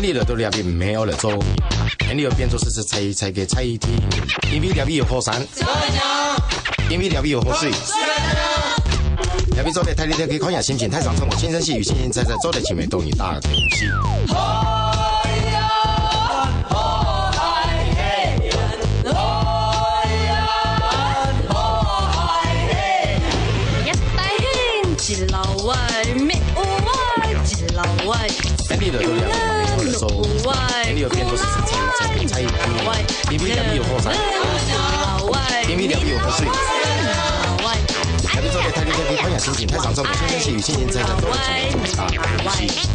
天地了都了边没有了做，天地了变做是才给菜天，因为了边有河山，因为了边有河水。了边做的太厉害，可以看一下心情太上冲，轻声细语，轻轻踩踩，做的前面都一大东西。一老外，没有外，一老外。天地了都了边没有了做，天地了变做是才给菜天，因为了边有河山，因为了边有河水。了边做的太厉害，可以看一下心情太上冲，轻声细语，轻轻踩踩，做的前面都一大东西。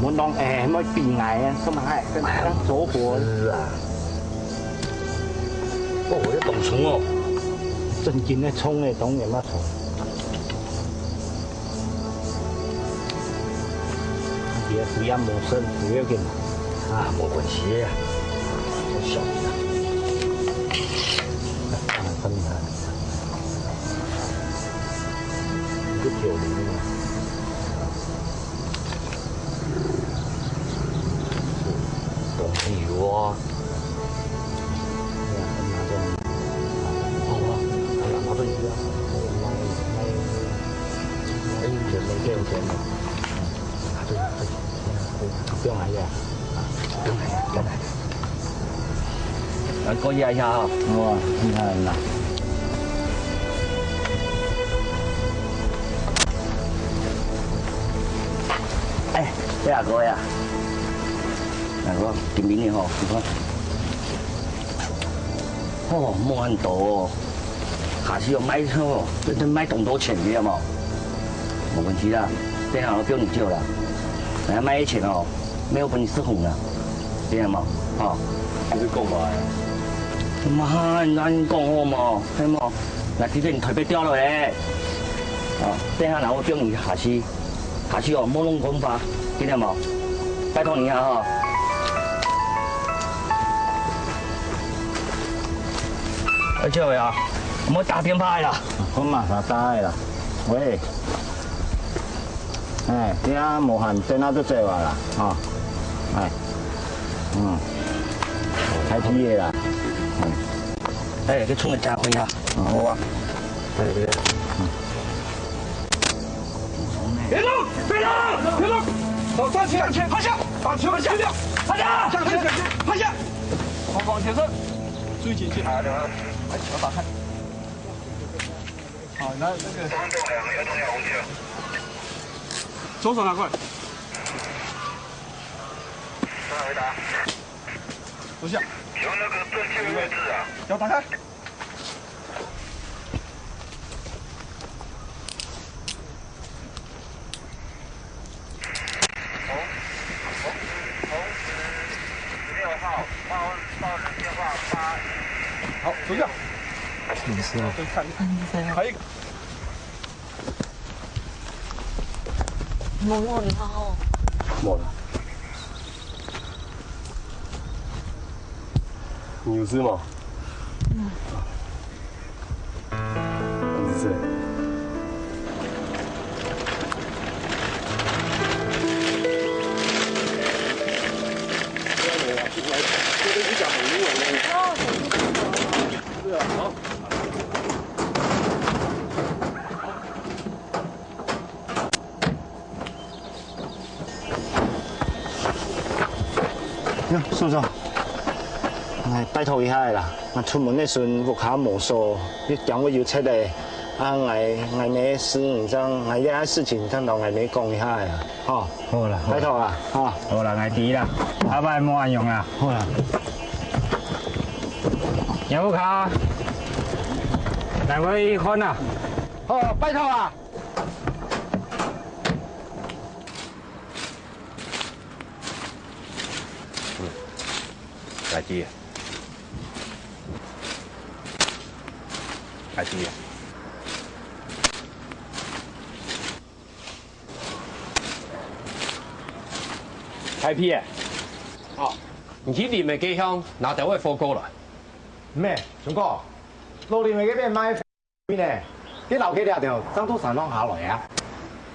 muốn đong mới bị ngày không hại cái số của cái tổng súng哦，真金的葱的懂什么葱？也不要谋生，不要紧啊，没关系呀，我小心啊。分开，一个90嘛。 有啊，好啊，拿着鱼啊，没给我钱的，不用来呀，不用来，来过一下啊，哇，你看呐，哎，这下哥呀。 我今年的吼，你看，哦，莫很多哦，下次要买吼，真买更多钱的嘛，没问题啦，等下我不用你救了，等下买的钱哦，没有本事哄了，这样嘛，哦，你讲嘛？妈，你讲好嘛，係嘛？那今天你腿被掉了嘞，哦，等下我不用你下次哦，莫弄公法，听见冇？拜托你啊哈。 而且呀，我打电话啦，我马上打啦。喂，哎，你啊无限电脑都做完啦，哦，哎，开批的啦，哎，去冲个家伙呀，好啊，对对，别动！别动！别动！走，站起来，趴下，把球给下掉，趴下，向前，趴下，往前伸，注意前进。把球打开。好，那个。左手拿过来。回答。坐下。有那个正确位置啊。脚打开。16号报电话8。好，坐下。没事啊。还有一个。冇啦。冇了。你有事吗？你是谁？哟，叔叔，哎，拜托一下啦，我出門嗰陣屋下冇鎖，你叫我要出嚟，啊，我咩事，唔想我一啲事情想同我你講一下呀，哦，好啦，拜托啊，哦，好啦，我知啦，阿伯冇人用啦，好啦，有冇卡？嚟去看啊，哦，拜托啊。来接。还是？开屁诶！哦，你去你们家乡拿台位火锅来。咩？上哥，路里面嗰邊買邊呢？啲樓企條條爭到神浪下來啊！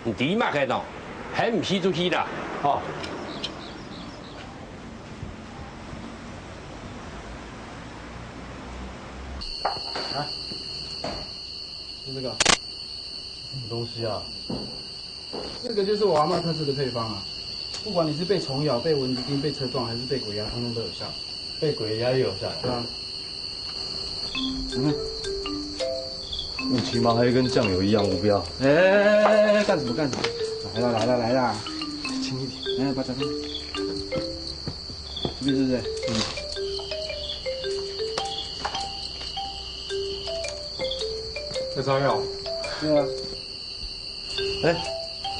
你點乜嘅喏？係唔去就去啦。哦。啊？就这个，什么东西啊？这个就是我阿嬷特制的配方啊，不管你是被虫咬、被蚊子叮、被车撞，还是被鬼压，通通都有效。被鬼压也有效。对啊。你起码还跟酱油一样无标。哎，干什么干什么？来啦！轻一点，把掌声。是不是？这张药。对啊。哎，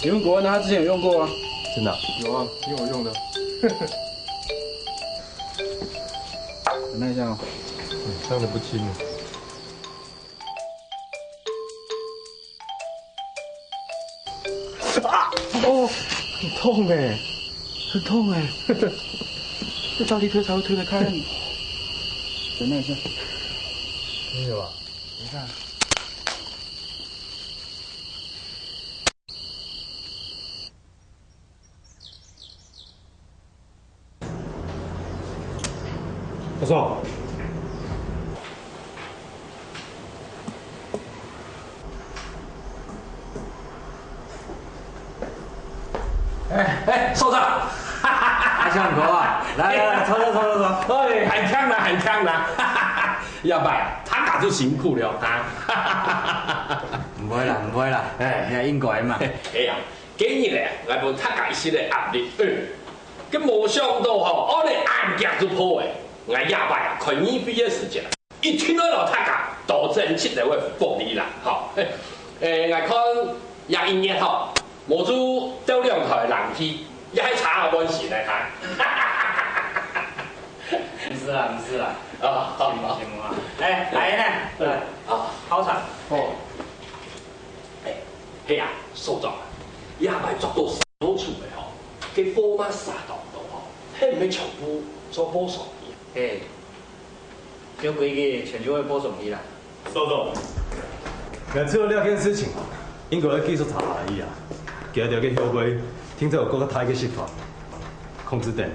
你问国文的，他之前有用过啊。真的？有啊，听我用的。等待一下哦。伤得不轻了。啊！哦，很痛哎，很痛哎。这照例推才会推得开。等待一下。没有啊？等一下。教授。哎，首长，阿香哥啊，来，走。哎，很强的，很强的，要不然他可就辛苦了啊。唔會啦，哎，你係英國人嘛？哎呀，今日咧，我無太解釋嘅壓力，咁冇想到吼，我哋案件就破嘅，我夜晚啊，看免費嘅時間，一聽到老太家多真切嚟會福利啦，吼，我看廿一年吼。無主到兩台人去，一係查下本事嚟睇。唔是啦。啊，行啊。哎，來呢？對。啊，好茶。哦。係啊，所長，也咪捉到手處嘅吼，佢貨馬殺到吼，係唔係全部做保送嘅？誒，叫規個全就會保送你啦。收到。我做了件事情，英國嘅技術查而已啊。叫條嘅後背，聽說有嗰個太嘅集團控制點。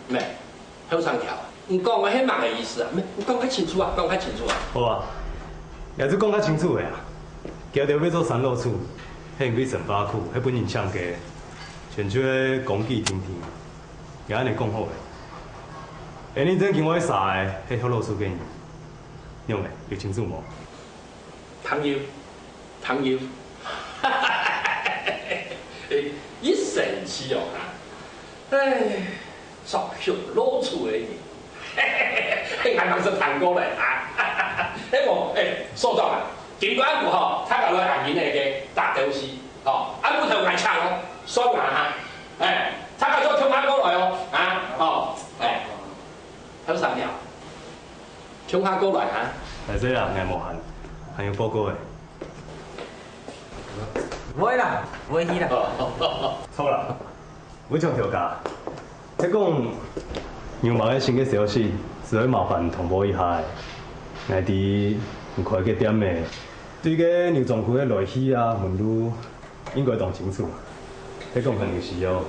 咩？向上條？唔講我係乜嘅意思啊？咩？你講較清楚啊！講較清楚啊！好啊，也是講較清楚嘅啊。叫條要做三路處，迄幾成巴庫，迄本人唱嘅，全出嘅講記聽聽，也安尼講好嘅。你真見我殺嘅，迄條路處嘅人，用嘅有清楚無？朋友。一神奇哦！哎，作血攞出嚟嘅，啱啱是談過嚟啊！所長啊，警官部吼，他個來行演嚟嘅大屌絲，哦，啊骨頭硬撐咯，雙眼嚇，他個做衝下過來哦，向上條，衝下過來嚇。係這啦，硬無限，還有報告嘅。唔會啦，錯啦，會場調價。即講羊毛嘅新嘅消息，只會麻煩通報一下。我哋唔快嘅點嘅，對個牛莊區嘅來去啊、門路應該當清楚。即講肯定是要，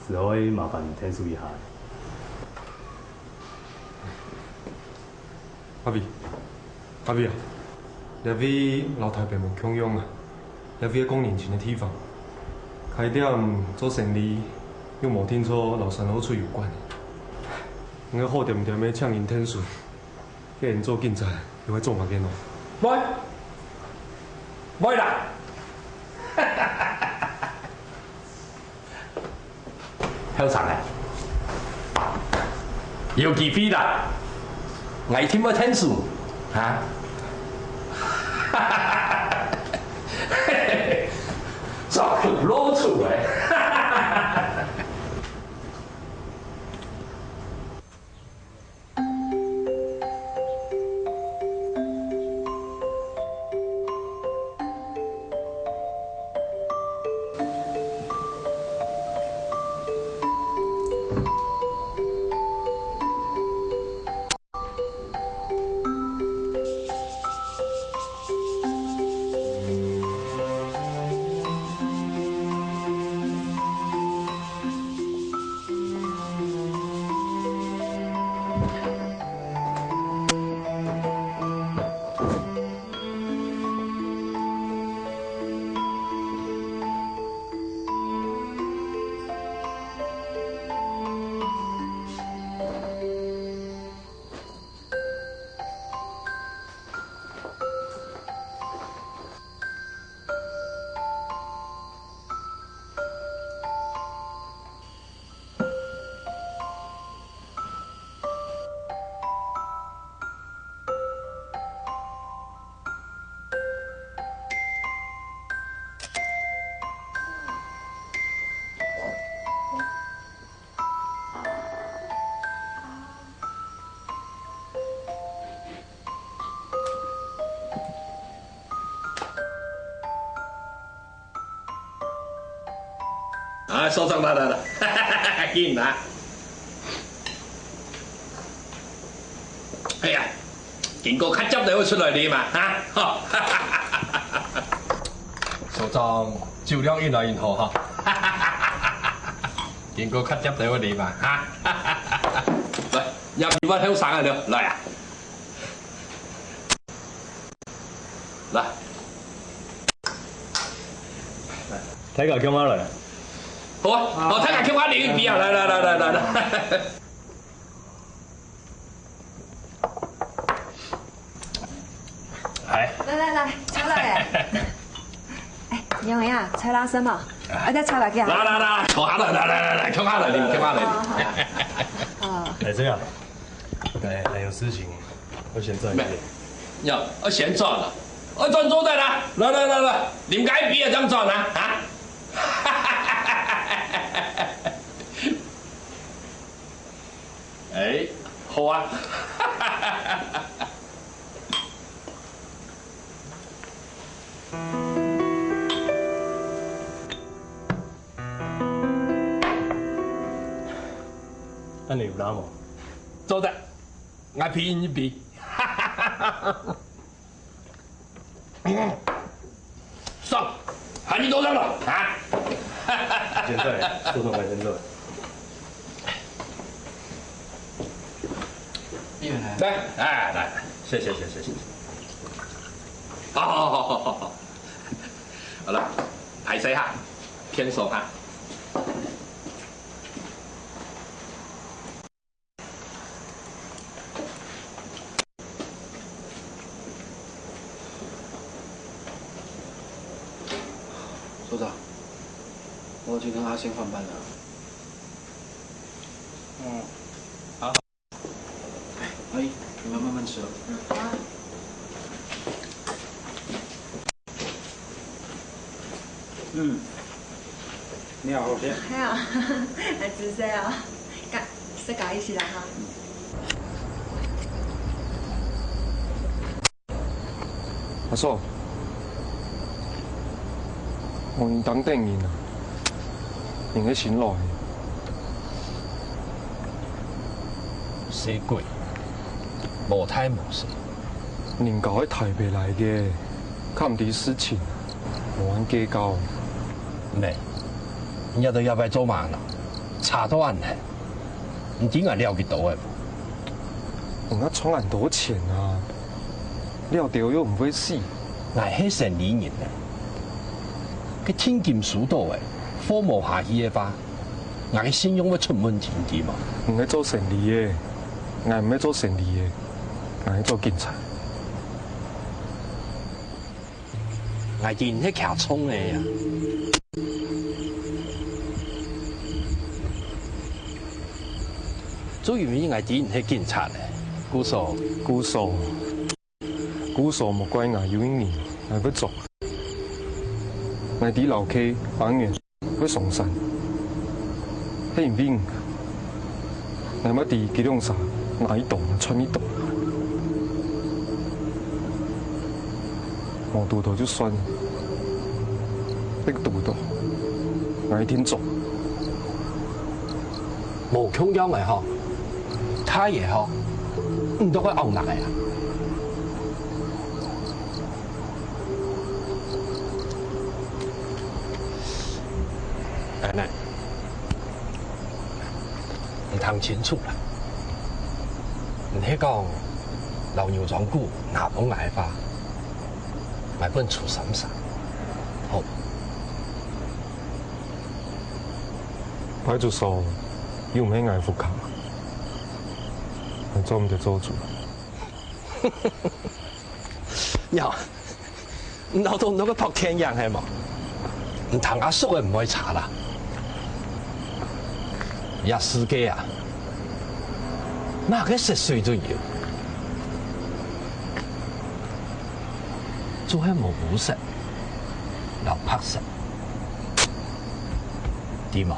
只可以麻煩聽數一下。阿 V 啊，那位老太白們強用啊！那位講年前的地方，開店做生意，又冇聽說老三老厝有關。我好掂掂的搶因天數，叫人做警察又會做乜嘢咯？唔啦！向上啊！有幾飛啦？我聽冇天數嚇？作血攞出嚟。啊，所长来，紧拿。哎呀，经过较接就会出来哩嘛，哈！所长酒量越来越好哈，经过较接就会哩嘛，哈！来，入面我香散啊了，来啊！来，睇下叫乜嚟？好啊，我睇下叫我你邊啊！來。来，炒来。哎，杨梅啊，菜拉生嘛，再炒来给。来，坐下来，坐下来，你坐下来。哎，这样，来有事情，我先转一点。要，我先转了，我转左的啦。来，你们该比啊，怎么转啊？啊？哎，好啊。那你有拉吗？做得，我比一比。上，喊你多少了啊？现在，副总来现在。来，谢谢。好，好了，排谁哈？偏手哈。所长，我去跟阿星换班了。好。阿姨，你们慢慢吃哦。好啊。你好，先。系啊，来自细啊，食咖一起来哈。阿嫂，我当电影啊，用个钱来。死鬼，无太无事。人家喺台北来嘅，较唔啲事情，无按计较。咩？人家都要不要做嘛啦？差多呢？你點解了幾多嘅？人家賺很多錢啊，了掉又唔會死。我係生理人啊，佢天劍數到嘅，科無下去嘅話，我嘅信用會出問題啲嘛？唔係做生理嘅，我唔係做生理嘅，我係做警察。我見係騎衝嘅呀。主要因為啲係警察咧，姑嫂，莫怪我有一年我不做，我啲老 K 幫員去上山，喺入邊，我乜啲幾種啥，哪一棟穿一棟，冇讀到就算，逼讀到，我一天做，冇強央嚟嗬。他也好，唔都去熬奶啊！奶奶，你睇清楚啦！唔係講老牛莊股拿崩來法，買本出審殺，好。派出所要唔係捱副卡？我做唔得做主。呀，唔到到嗰個撲天樣係嘛？唔同阿叔嘅唔可以查啦。呀，司機啊，哪個10歲都要，做係冇好食，又拍食，點啊？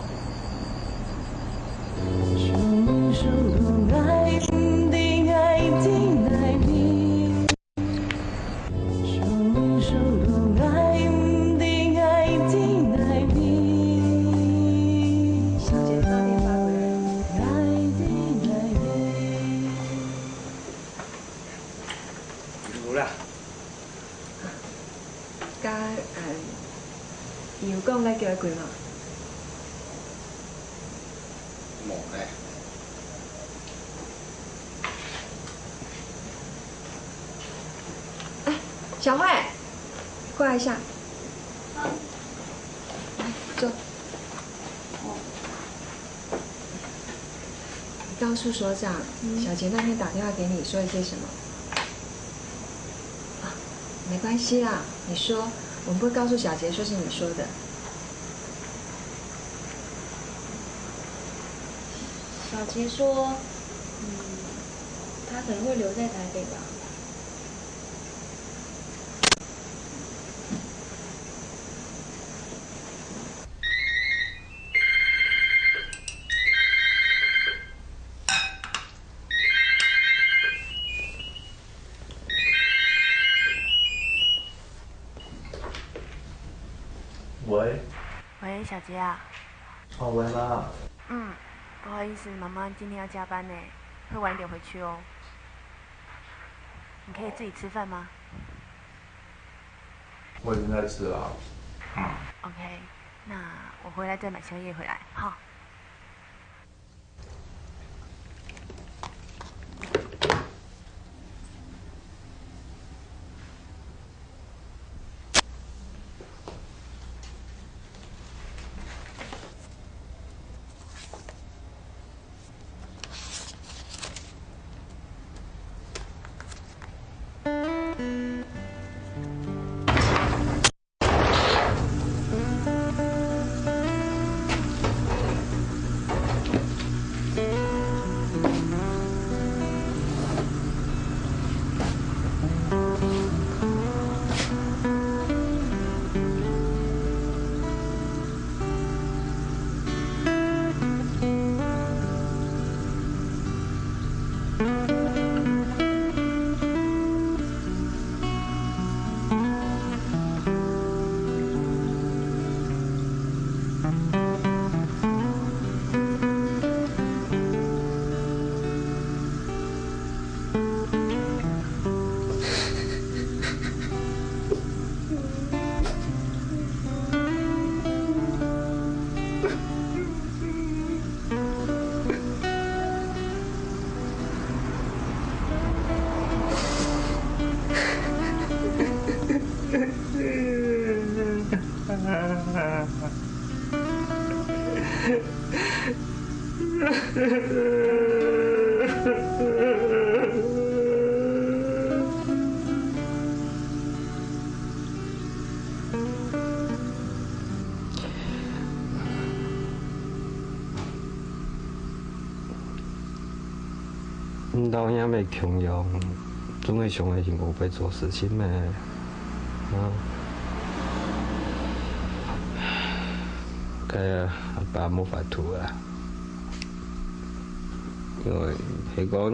贵吗？冇咧。哎，小慧，过来一下。来，坐。你告诉所长，小杰那天打电话给你说了些什么？啊，没关系啦，你说，我们不会告诉小杰说是你说的。小杰说，他可能会留在台北吧。喂。喂，小杰啊。哦，喂妈。不好意思，妈妈今天要加班呢，会晚点回去哦。你可以自己吃饭吗？我已经在吃了。OK， 那我回来再买宵夜回来，好。老兄要穷养，总会上会辛苦要做事情的，该阿爸没法度啊，因为是讲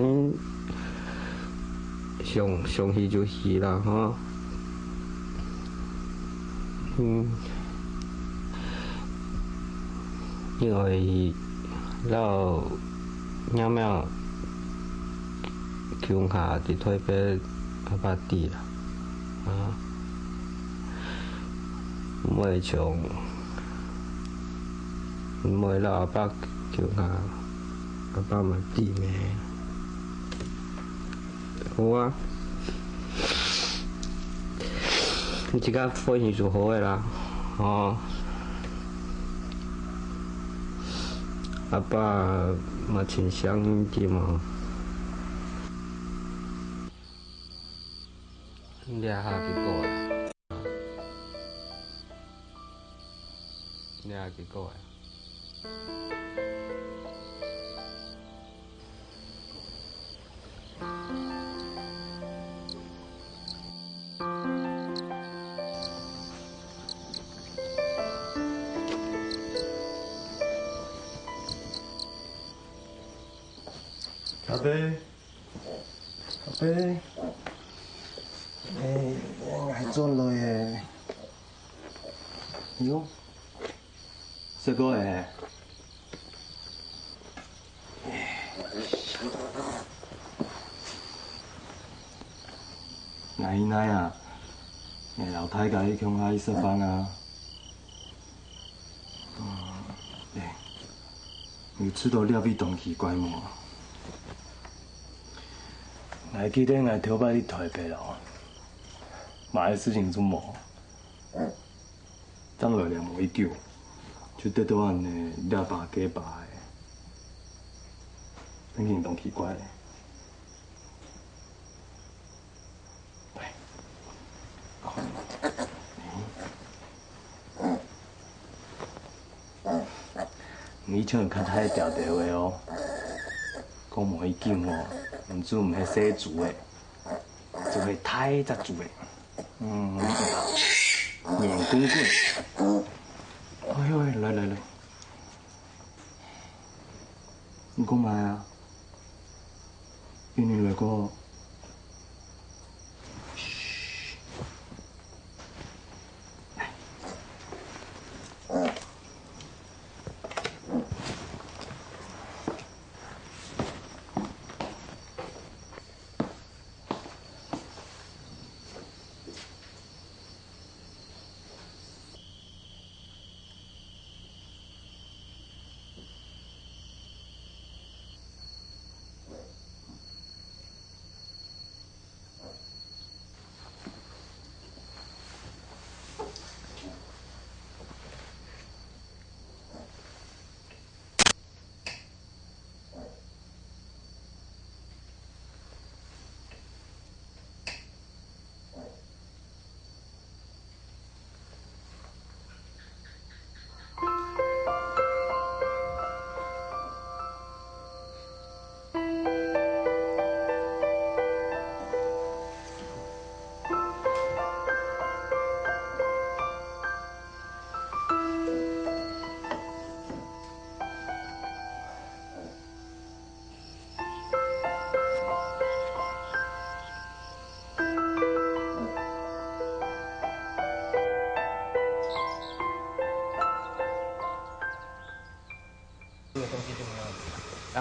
上戏就戏啦，哈，因为老娘们。穷下伫台北阿爸地啦，唔会像，唔会老阿爸穷下阿爸嘛地咩？好啊，你即个反应就好个啦，阿爸嘛真想你啲嘛。你下几个呀？你下几个呀？阿伯，阿伯。还转落诶，哟，这个诶，奶奶啊，老太家去乡下去上班啊，有出到了比动奇怪么？我记得我头摆你台北了，买的事情做么？当落来无一叫，就得到安尼了把假把的，变成动奇怪嘞。你唱较太调调的哦，讲无伊叫哦，唔准唔系洗煮的，就系太杂煮的，眼滚滚。哎呦，来，你讲嘛啊？因为来讲。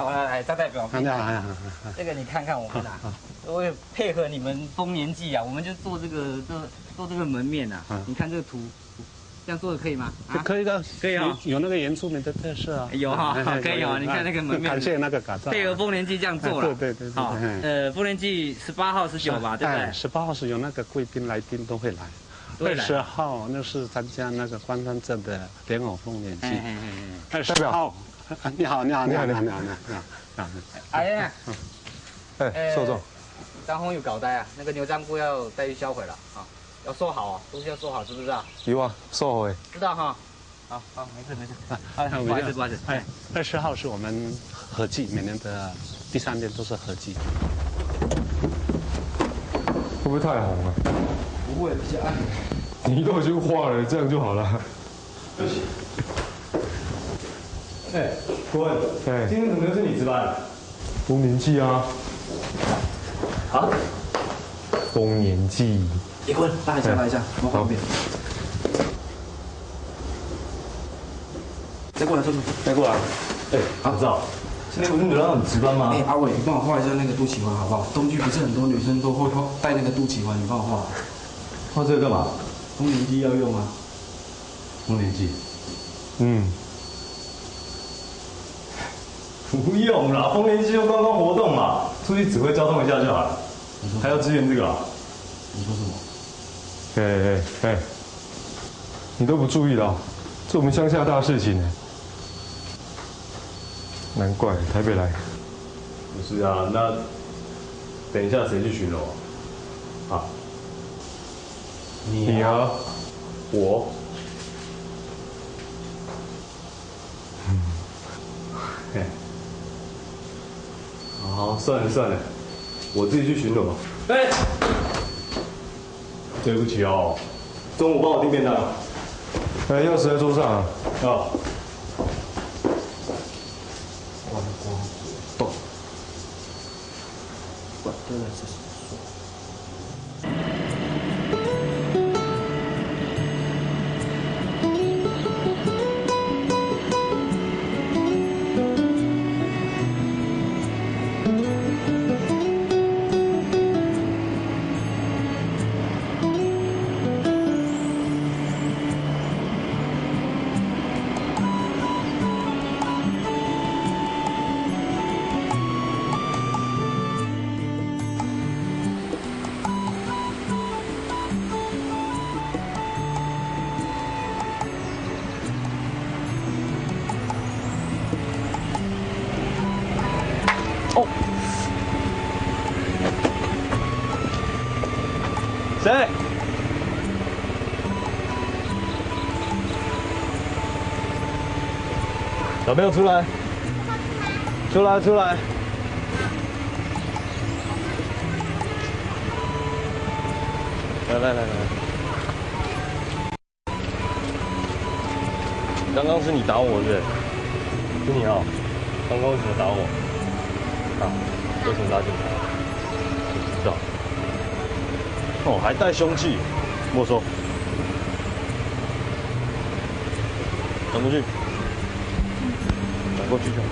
来，张代表，这个你看看我们啊，我也配合你们丰年祭啊，我们就做这个门面啊。你看这个图，这样做的可以吗？可以的，可以啊，有那个原住民的特色啊。有哈，可以啊，你看那个门面，感谢那个改造，配合丰年祭这样做了。对。好，丰年祭18号、19吧，对不对？18号是有那个贵宾来宾都会来。20号那是参加那个关山镇的莲藕丰年祭。20号，你好。哎呀，受众，张宏有搞呆啊，那个牛樟菇要带去销毁了啊，要收好啊，东西要收好，知不知道？有啊，收好哎。知道哈。好，没事。不好意思。20号是我们合祭，每年的第3天都是合祭。会不会太红了？不会，比较暗。你都已经画了，这样就好了。对不起。郭文，今天怎么又是你值班？丰年祭啊！啊？丰年祭。郭文，拉一下，我方便。再过来，再过来。阿赵，今天不是你让你值班吗？阿伟，你帮我画一下那个肚脐环好不好？东区不是很多女生都会戴那个肚脐环，你帮我画。画这个干嘛？丰年祭要用啊。丰年祭。不用啦，丰年祭就观光活动嘛，出去指挥交通一下就好了。还要支援这个啊？你说什么？你都不注意了，这我们乡下大事情呢。难怪台北来。不是啊，那等一下谁去巡逻啊？你啊，我。好，算了，我自己去巡逻。对不起哦，中午帮我订便当。钥匙在桌上啊。小朋友出来，出来，出来！来，刚刚是你打我是？是你啊？刚刚为什么打我？啊？为什么打警察？不知道。哦，还带凶器，没收。转过去。转过去就好。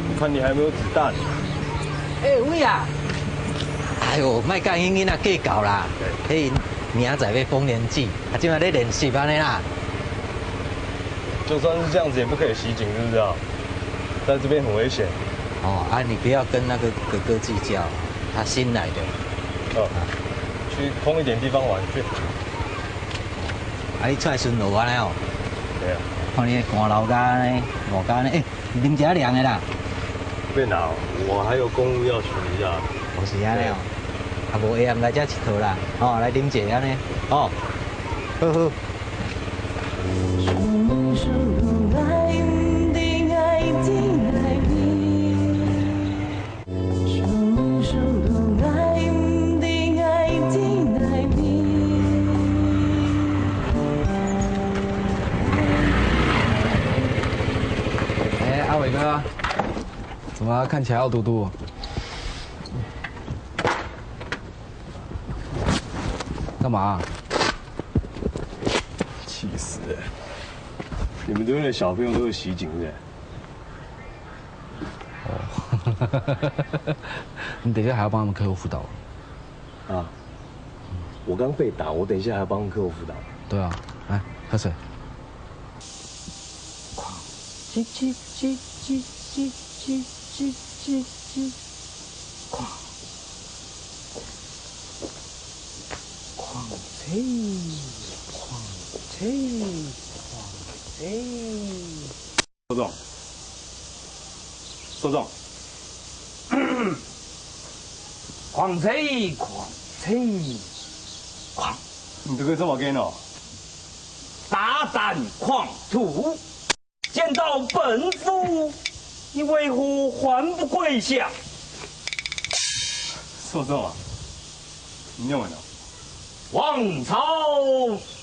我看你还有没有子弹。哎，伟啊！哎呦，莫讲囡囡仔计较啦，迄明仔要丰年祭，啊，今晚咧练习安尼啦。就算是这样子，也不可以袭警，是不是啊？在这边很危险。哦，啊，你不要跟那个哥哥计较，他新来的。哦，去空一点地方玩去。啊，你出来巡逻安尼哦？对啊。看你寒老家呢，老家呢，啉一凉的啦。别闹，我还有公务要处理啊。我是安尼哦。啊，无下暗来遮佚佗啦，哦，来啉一下安尼，哦，好好。哎，阿伟哥，怎么看起来傲嘟嘟？干嘛？气死了！你们这边的小朋友都是袭警的。哦，你等一下还要帮他们课后辅导。啊？我刚被打，我等一下还要帮他们课后辅导。对啊，来喝水。叽叽叽叽叽叽叽叽叽，狂吹，狂吹，狂吹。周总，周总，狂吹，狂吹，狂！你这个这么干哦？大胆狂徒！见到本夫，你为何还不跪下？周总啊，你念完了？王朝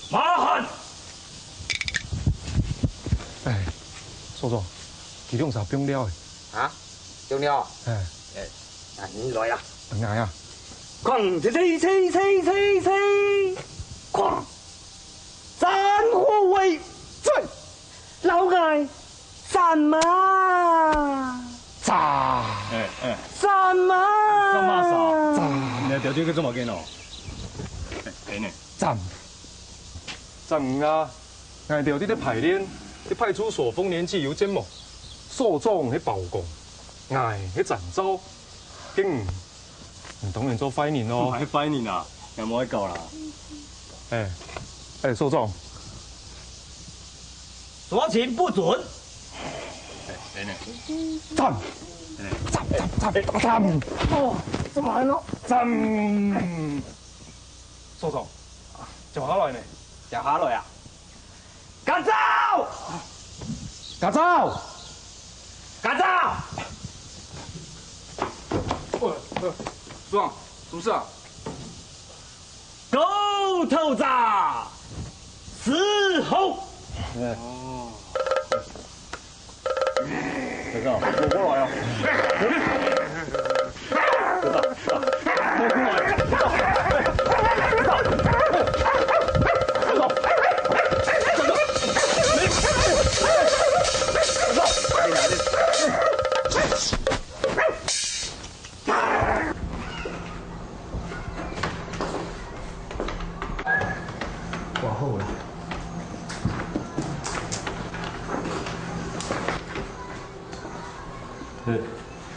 马汉。哎，周总，其中啥中了的？啊，中了？哎，啊，你来呀！来呀！狂吹，狂！战火为尊。老爱什么？炸！什么？什么啥？炸！你条件去做乜嘅喏？哎呢？站唔啊！挨着你咧排练，你派出所丰年祭有节目，所长喺曝光，挨喺展昭，竟唔当然做坏人咯。还坏人啊？有冇喺搞啦？所长。说情不准。站！哦，怎么了？站！所长，就下来呢？就下来啊！赶走！赶走！赶走！组长，什么事啊？狗头子伺候。哦。队长，我过来啊！队长，我过来。往后了。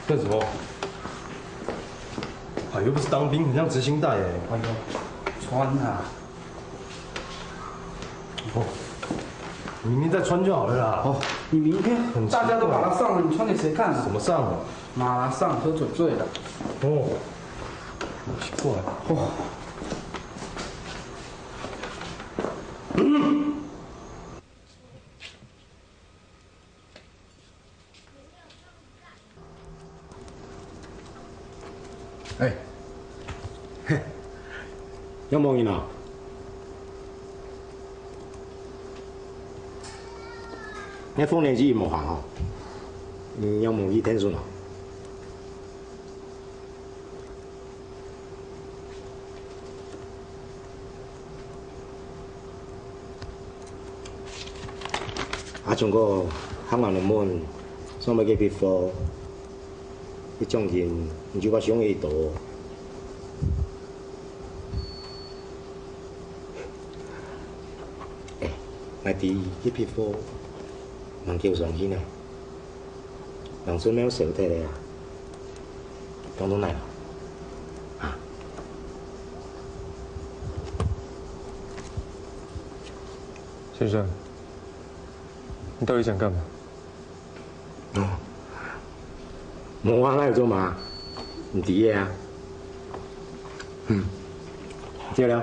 干什么？啊，又不是当兵，很像执行带哎。哎呦，穿啊！哦，你明天再穿就好了啦。哦，你明天大家都把它上了，你穿给谁看啊？怎么上啊？马拉上喝醉了。哦，奇怪。哦。哎，嘿，有冇人啊？你丰年祭冇行哦？有冇去天顺啊？像个香港人们所谓嘅皮肤，迄种人，唔就我想伊多。我哋迄皮肤，能叫上去呢？人孙没有手提的啊，当中来了。先生。 你到底想干嘛？我爱做嘛，唔知嘅啊。接了。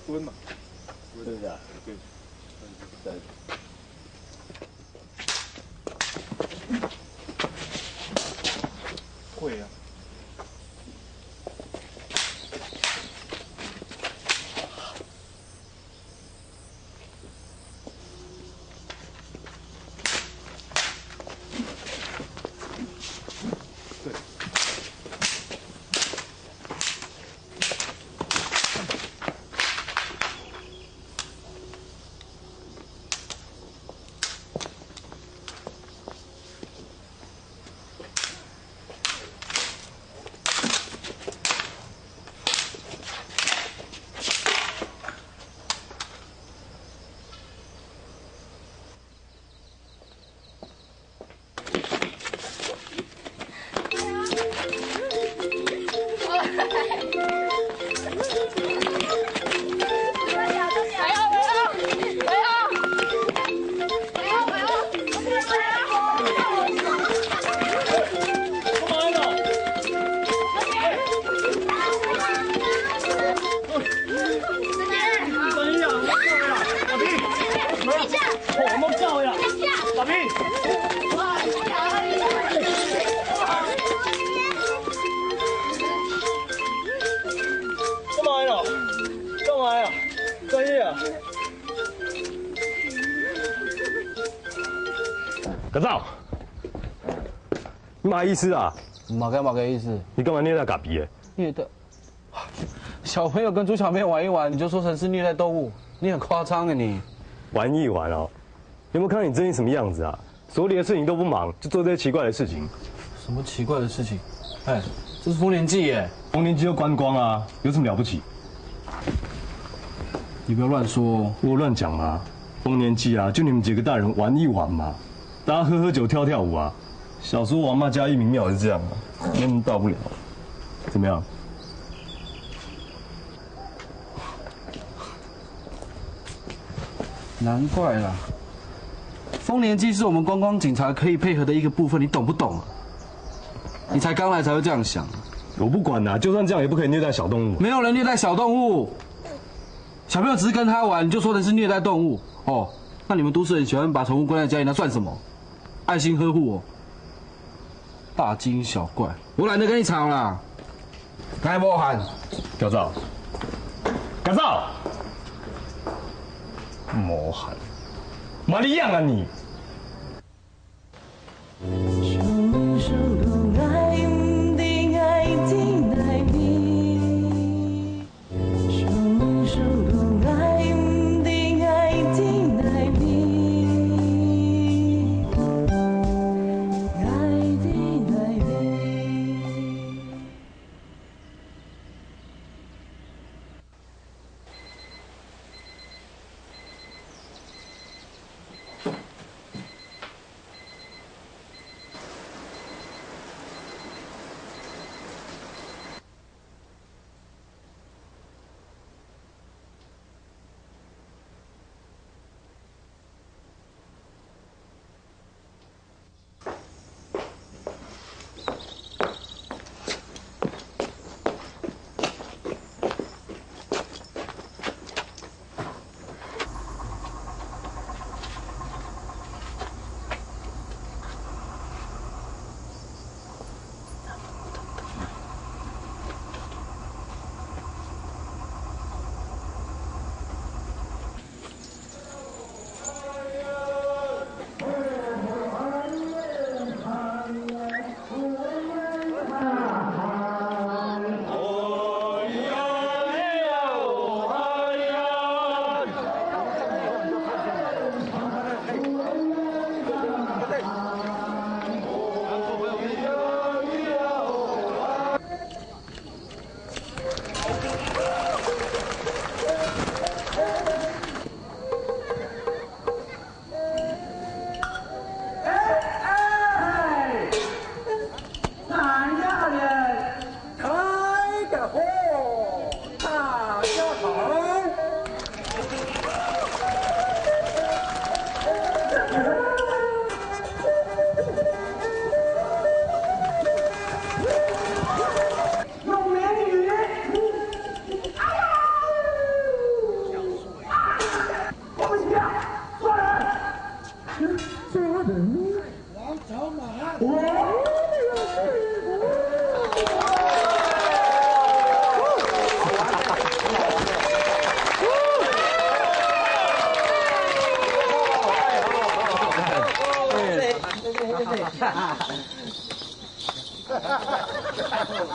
蹲嘛，蹲下，对。会啊。葛照，你嘛意思啊？马个意思？你干嘛虐待嘎比耶？虐待小朋友跟猪小妹玩一玩，你就说成是虐待动物，你很夸张啊你！玩一玩哦，有没有看到你最近什么样子啊？所里的事情都不忙，就做这些奇怪的事情。什么奇怪的事情？哎，这是丰年祭耶！丰年祭就观光啊，有什么了不起？你不要乱说，我乱讲吗？丰年祭啊，就你们几个大人玩一玩嘛，大家喝喝酒、跳跳舞啊。小时候我阿妈家义民庙也是这样啊，没什么大不了。怎么样？难怪啦，丰年祭是我们观光警察可以配合的一个部分，你懂不懂？你才刚来才会这样想。我不管啦，就算这样也不可以虐待小动物。没有人虐待小动物，小朋友只是跟他玩，你就说的是虐待动物哦？那你们都市人喜欢把宠物关在家里，那算什么？爱心呵护哦。大惊小怪，我懒得跟你吵啦。该不喊，葛照，葛照，莫喊，妈你样啊你！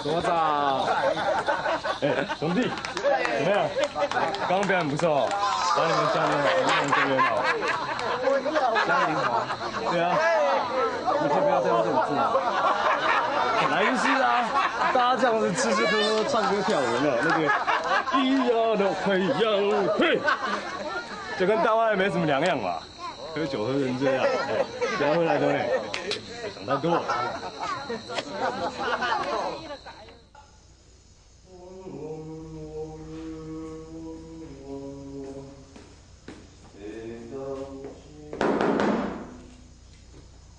所长，哎，兄弟，怎么样？刚刚表演不错，把你们嘉年华弄得很好。嘉年华？对啊，你可以不要再用这种字吗？本来就是啊，大家这样子吃吃喝喝、唱歌跳舞的，那个一样的会样，嘿，就跟大外没什么两样嘛。喝酒喝成这样，哎，不要喝太多嘞，想太多。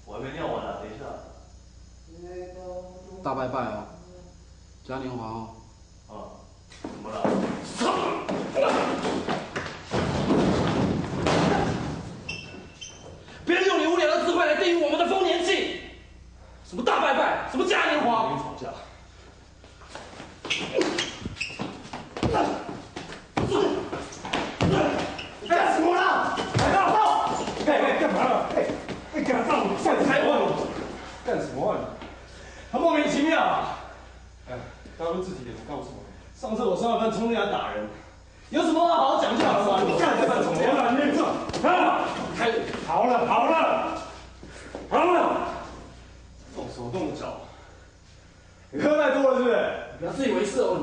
我还没尿完呢，等一下。大拜拜哦，嘉年华哦。啊，怎么了？别用你无聊的智慧来定义我们的丰年祭。什么大拜拜，什么嘉年华？跟你吵架。你干什么啦？大炮！干嘛了？干嘛放我上台湾？干什么啊你？他莫名其妙啊！哎，大家都自己也不告诉我。上次我上了班冲进来打人，有什么话好好讲就好了嘛！你干这份怎么样？你这啊！好了，动手动脚，你喝太多了是不是？不要自以为是哦。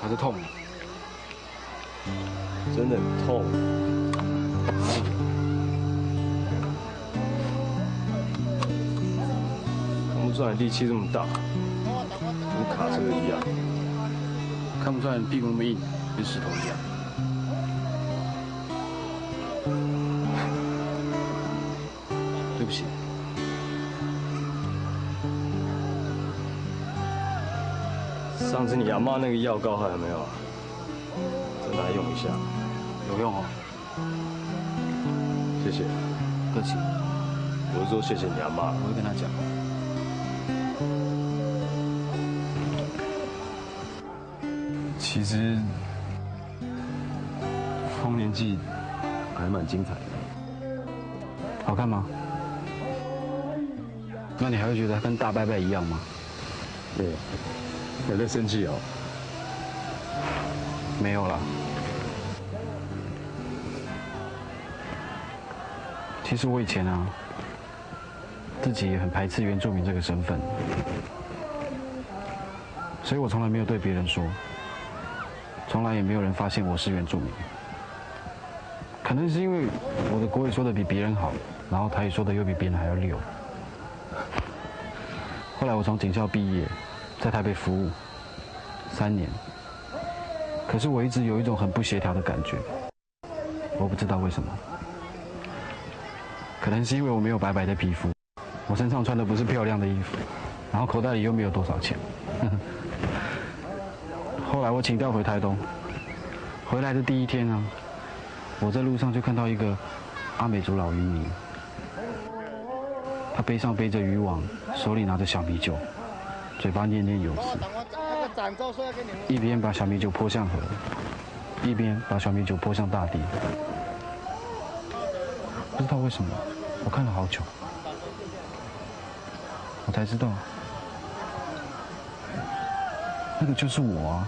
还是痛，真的很痛。看不出来你力气这么大，跟卡车一样。看不出来你屁股那么硬，跟石头一样。对不起。上次你阿妈那个药膏还有没有啊？再拿来用一下。有用哦。谢谢。客气。我是说谢谢你阿妈。我会跟她讲。其实丰年祭还蛮精彩的。好看吗？那你还会觉得跟大拜拜一样吗？对。有在生气哦？没有啦。其实我以前啊，自己也很排斥原住民这个身份，所以我从来没有对别人说，从来也没有人发现我是原住民。可能是因为我的国语说的比别人好，然后台语说的又比别人还要溜。后来我从警校毕业。在台北服务3年，可是我一直有一种很不协调的感觉，我不知道为什么，可能是因为我没有白白的皮肤，我身上穿的不是漂亮的衣服，然后口袋里又没有多少钱。后来我请调回台东，回来的第一天啊，我在路上就看到一个阿美族老渔民，他背上背着渔网，手里拿着小米酒。嘴巴念念有词，一边把小米酒泼向河，一边把小米酒泼向大地。不知道为什么，我看了好久，我才知道，那个就是我啊！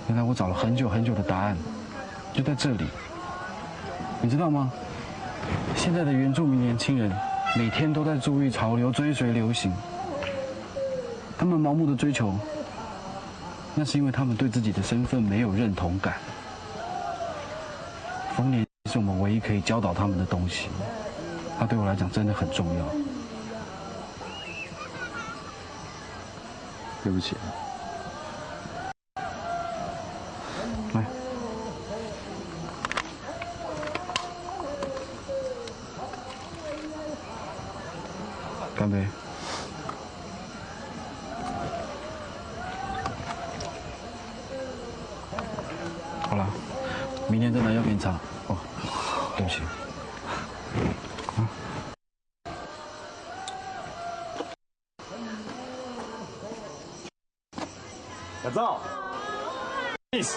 原来我找了很久很久的答案，就在这里，你知道吗？现在的原住民年轻人每天都在注意潮流，追随流行。他们盲目的追求，那是因为他们对自己的身份没有认同感。丰年是我们唯一可以教导他们的东西，它对我来讲真的很重要。对不起。来，干杯！好了，明天真的要给你查哦，对不起。小赵 ，peace。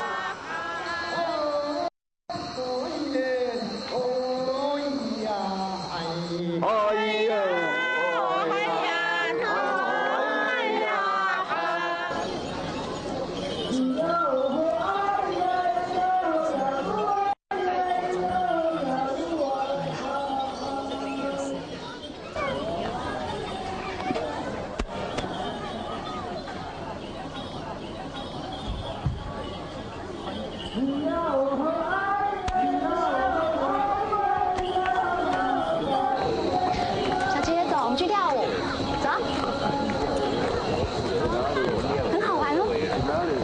小杰，走，我们去跳舞，走，很好玩哦。那一首。